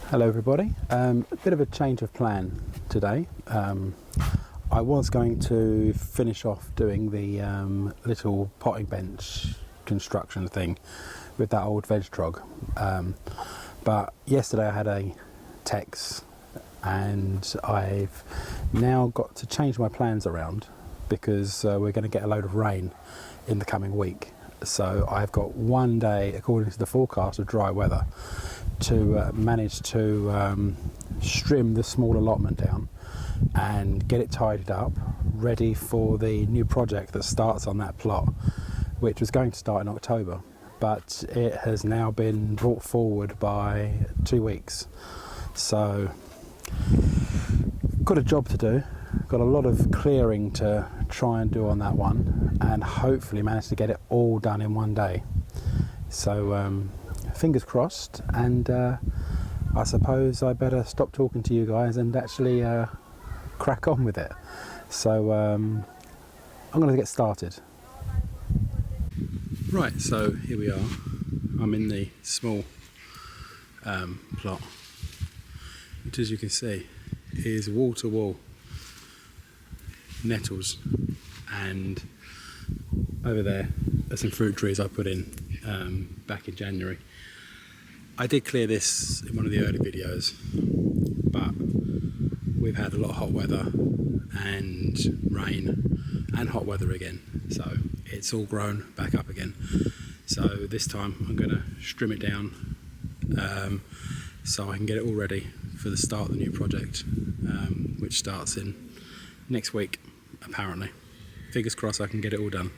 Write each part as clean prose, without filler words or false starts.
Hello everybody, a bit of a change of plan today. I was going to finish off doing the little potting bench construction thing with that old veg trog, but yesterday I had a text and I've now got to change my plans around because we're going to get a load of rain in the coming week. So I've got one day, according to the forecast, of dry weather to manage to trim the small allotment down and get it tidied up, ready for the new project that starts on that plot, which was going to start in October, but it has now been brought forward by 2 weeks. So got a job to do, got a lot of clearing to try and do on that one, and hopefully manage to get it all done in one day. So fingers crossed, and I suppose I better stop talking to you guys and actually crack on with it. So I'm going to get started. Right, so here we are. I'm in the small plot, which, as you can see, is wall to wall nettles, and over there are some fruit trees I put in back in January. I did clear this in one of the early videos, but we've had a lot of hot weather and rain and hot weather again, so it's all grown back up again. So this time I'm going to trim it down so I can get it all ready for the start of the new project, which starts in next week apparently. Fingers crossed I can get it all done.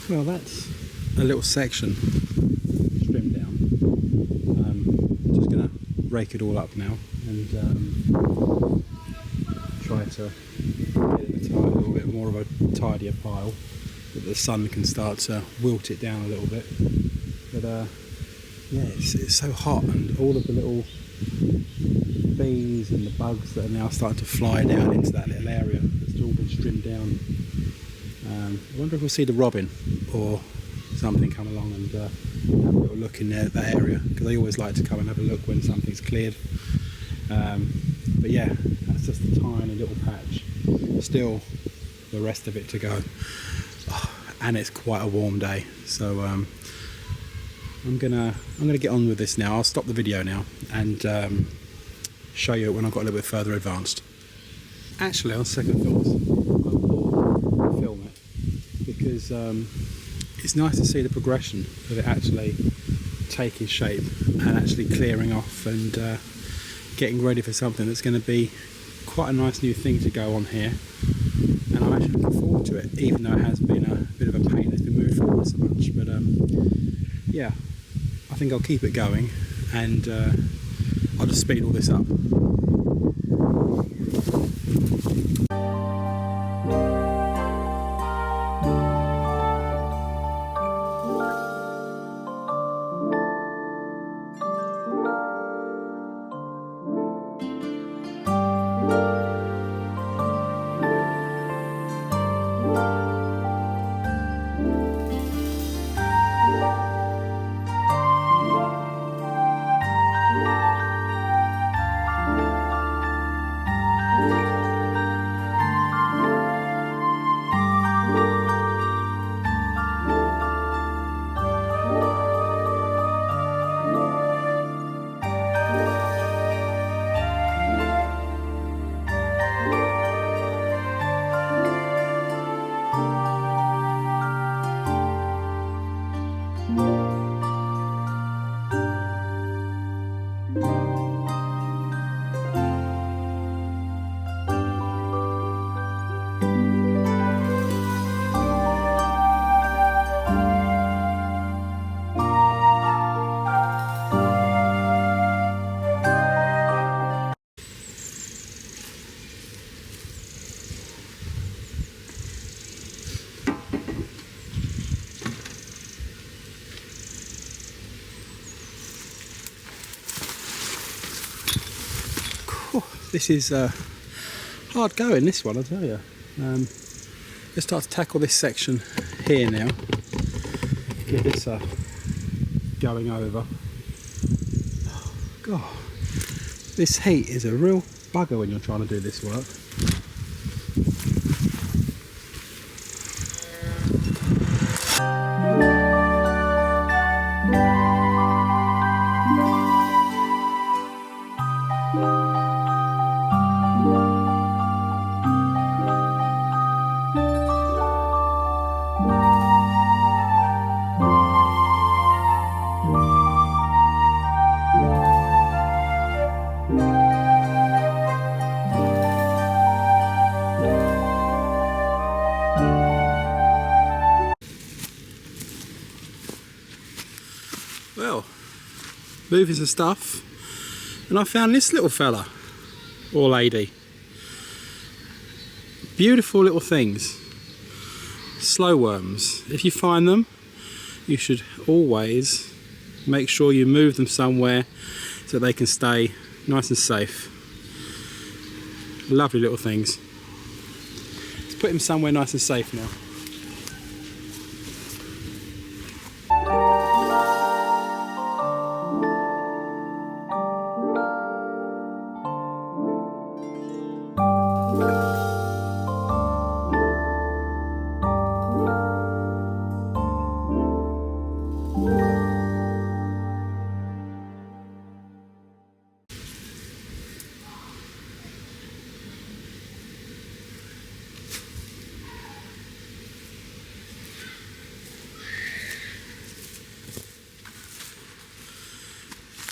Well, that's a little section trimmed down. Just going to rake it all up now and try to get it a little bit more of a tidier pile, that the sun can start to wilt it down a little bit. But yeah, it's so hot, and all of the little bees and the bugs that are now starting to fly down into that little area that's all been trimmed down. I wonder if we'll see the robin or something come along and have a little look in there, that area, because I always like to come and have a look when something's cleared. But yeah, that's just a tiny little patch. Still the rest of it to go. Oh, and it's quite a warm day, so I'm gonna get on with this now. I'll stop the video now and show you it when I've got a little bit further advanced. Actually, on second thoughts, I will film it, because it's nice to see the progression of it actually taking shape and actually clearing off and getting ready for something that's going to be quite a nice new thing to go on here. And I'm actually looking forward to it, even though it has been a bit of a pain. It's been moved forward so much, but yeah, I think I'll keep it going, and I'll just speed all this up. This is hard going, this one, I tell you. Let's start to tackle this section here now. Get this going over. God, this heat is a real bugger when you're trying to do this work. Well, moving some stuff, and I found this little fella, or lady. Beautiful little things, slow worms. If you find them, you should always make sure you move them somewhere so they can stay nice and safe. Lovely little things. Let's put him somewhere nice and safe now.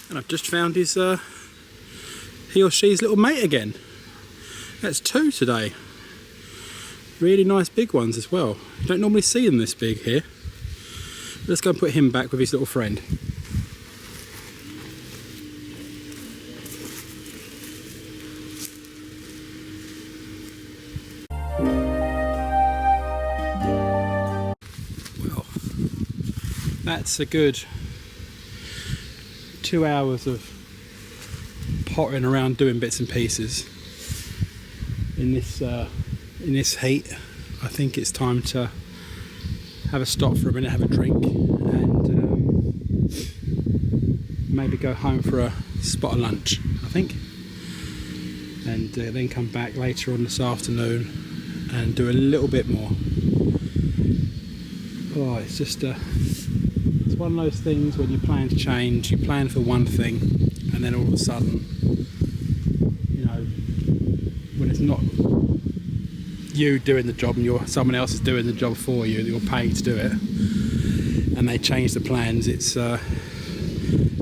And I've just found his, he or she's little mate again. That's 2 today. Really nice big ones as well. You don't normally see them this big here. Let's go and put him back with his little friend. Well, that's a good 2 hours of pottering around doing bits and pieces in this heat. I think it's time to have a stop for a minute, have a drink, and maybe go home for a spot of lunch, I think, and then come back later on this afternoon and do a little bit more. Oh, it's just it's one of those things when you plan to change, you plan for one thing, and then all of a sudden, you know, when it's not you doing the job and someone else is doing the job for you, you're paying to do it, and they change the plans, it's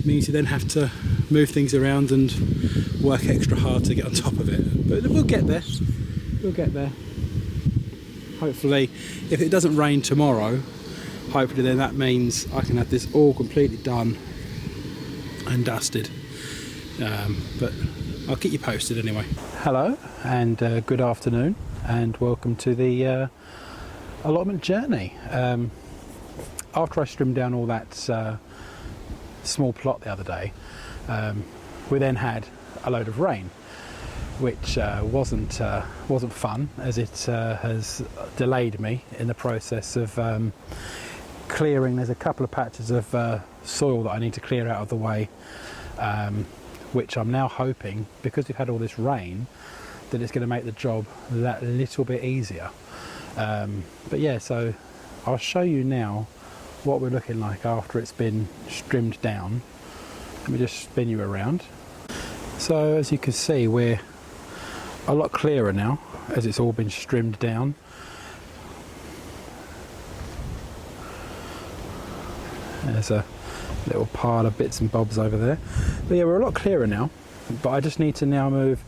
means you then have to move things around and work extra hard to get on top of it. But we'll get there. We'll get there. Hopefully, if it doesn't rain tomorrow, hopefully then that means I can have this all completely done and dusted. But I'll keep you posted anyway. Hello and good afternoon, and welcome to the allotment journey. After I trimmed down all that small plot the other day, we then had a load of rain, which wasn't fun, as it has delayed me in the process of clearing. There's a couple of patches of soil that I need to clear out of the way, which I'm now hoping, because we've had all this rain, that it's going to make the job that little bit easier. But yeah, so I'll show you now what we're looking like after it's been trimmed down. Let me just spin you around. So as you can see, we're a lot clearer now as it's all been trimmed down. There's a little pile of bits and bobs over there. But yeah, we're a lot clearer now, but I just need to now move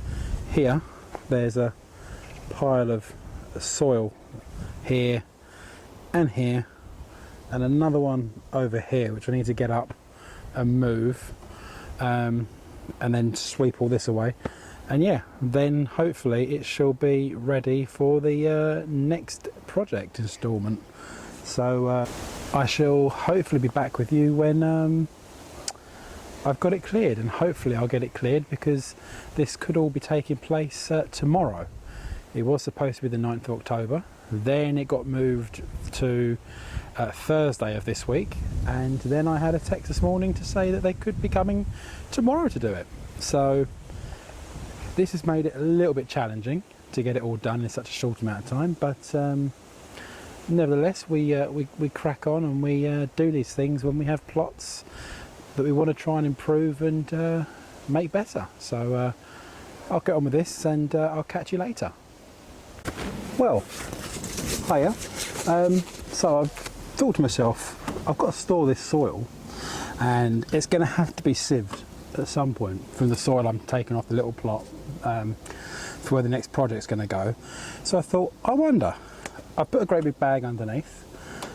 here. There's a pile of soil here and here, and another one over here which I need to get up and move, and then sweep all this away, and yeah, then hopefully it shall be ready for the next project instalment. So I shall hopefully be back with you when I've got it cleared, and hopefully I'll get it cleared because this could all be taking place tomorrow. It was supposed to be the 9th of October, then it got moved to Thursday of this week, and then I had a text this morning to say that they could be coming tomorrow to do it. So this has made it a little bit challenging to get it all done in such a short amount of time, but nevertheless we crack on, and we do these things when we have plots that we want to try and improve and make better. So I'll get on with this, and I'll catch you later. Well, hiya. So I've thought to myself, I've got to store this soil, and it's going to have to be sieved at some point from the soil I'm taking off the little plot for where the next project's going to go. So I thought, I wonder, I put a great big bag underneath,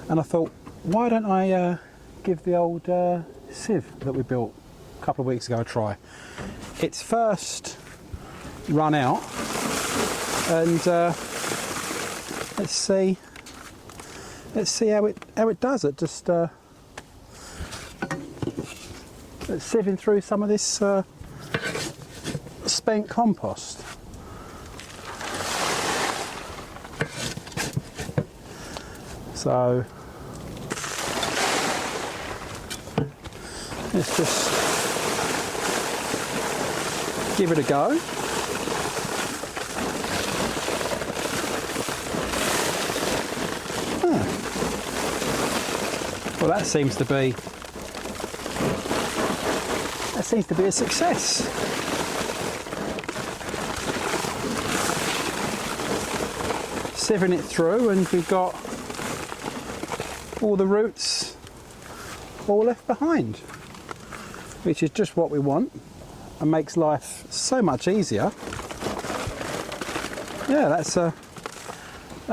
and I thought, why don't I give the old sieve that we built a couple of weeks ago a try. It's first run out, and let's see how it does. It just it's sieving through some of this spent compost. So let's just give it a go. Well, that seems to be a success. Sieving it through, and we've got all the roots all left behind, which is just what we want and makes life so much easier. Yeah, that's a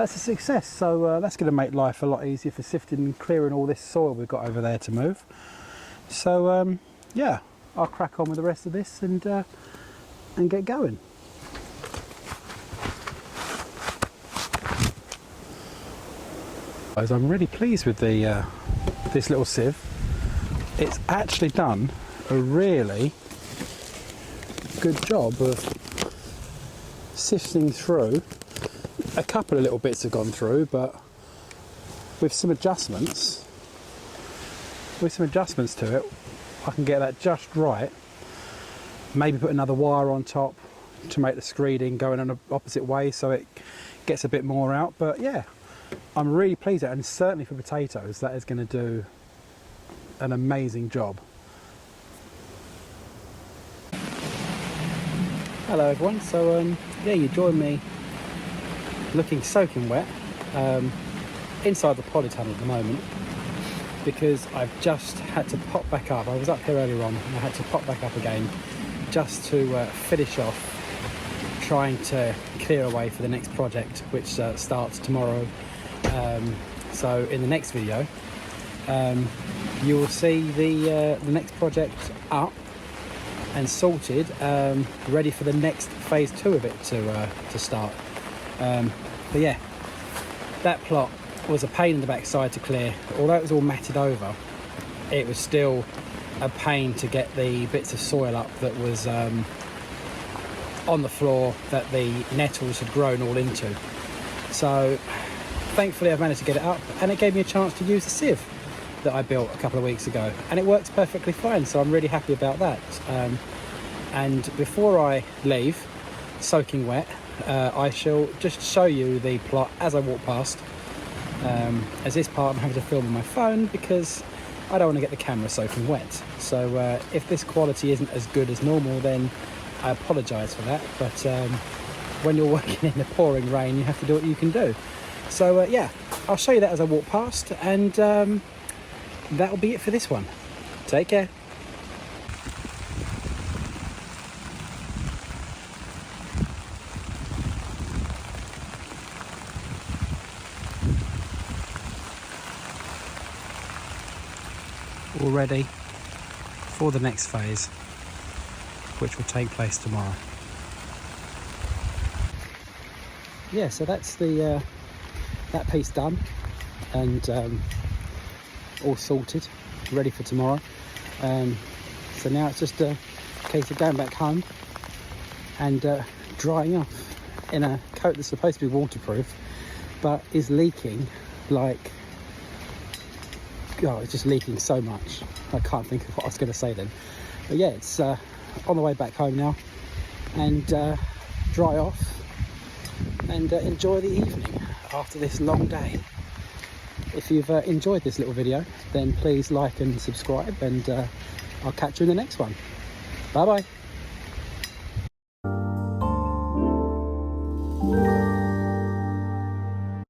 success. So that's going to make life a lot easier for sifting and clearing all this soil we've got over there to move. So yeah, I'll crack on with the rest of this and get going. I'm really pleased with the this little sieve. It's actually done a really good job of sifting through. A couple of little bits have gone through, but with some adjustments to it, I can get that just right. Maybe put another wire on top to make the screeding going in the opposite way so it gets a bit more out. But yeah, I'm really pleased with it, and certainly for potatoes that is going to do an amazing job. Hello everyone, so yeah, you join me looking soaking wet inside the polytunnel at the moment, because I've just had to pop back up. I was up here earlier on and I had to pop back up again just to finish off trying to clear away for the next project, which starts tomorrow. So in the next video you will see the next project up and sorted, ready for the next phase 2 of it to start. But yeah, that plot was a pain in the backside to clear. Although it was all matted over, it was still a pain to get the bits of soil up that was on the floor that the nettles had grown all into. So thankfully I've managed to get it up, and it gave me a chance to use the sieve that I built a couple of weeks ago, and it works perfectly fine, so I'm really happy about that. And before I leave, soaking wet, I shall just show you the plot as I walk past. As this part I'm having to film on my phone because I don't want to get the camera soaking wet. So if this quality isn't as good as normal, then I apologise for that, but when you're working in the pouring rain, you have to do what you can do. So yeah, I'll show you that as I walk past, and that'll be it for this one. Take care. All ready for the next phase, which will take place tomorrow. Yeah, so that's the that piece done and all sorted, ready for tomorrow. So now it's just a case of going back home and drying off in a coat that's supposed to be waterproof but is leaking like, oh, it's just leaking so much. I can't think of what I was going to say then. But yeah, it's on the way back home now, and dry off and enjoy the evening after this long day. If you've enjoyed this little video, then please like and subscribe, and I'll catch you in the next one. Bye bye.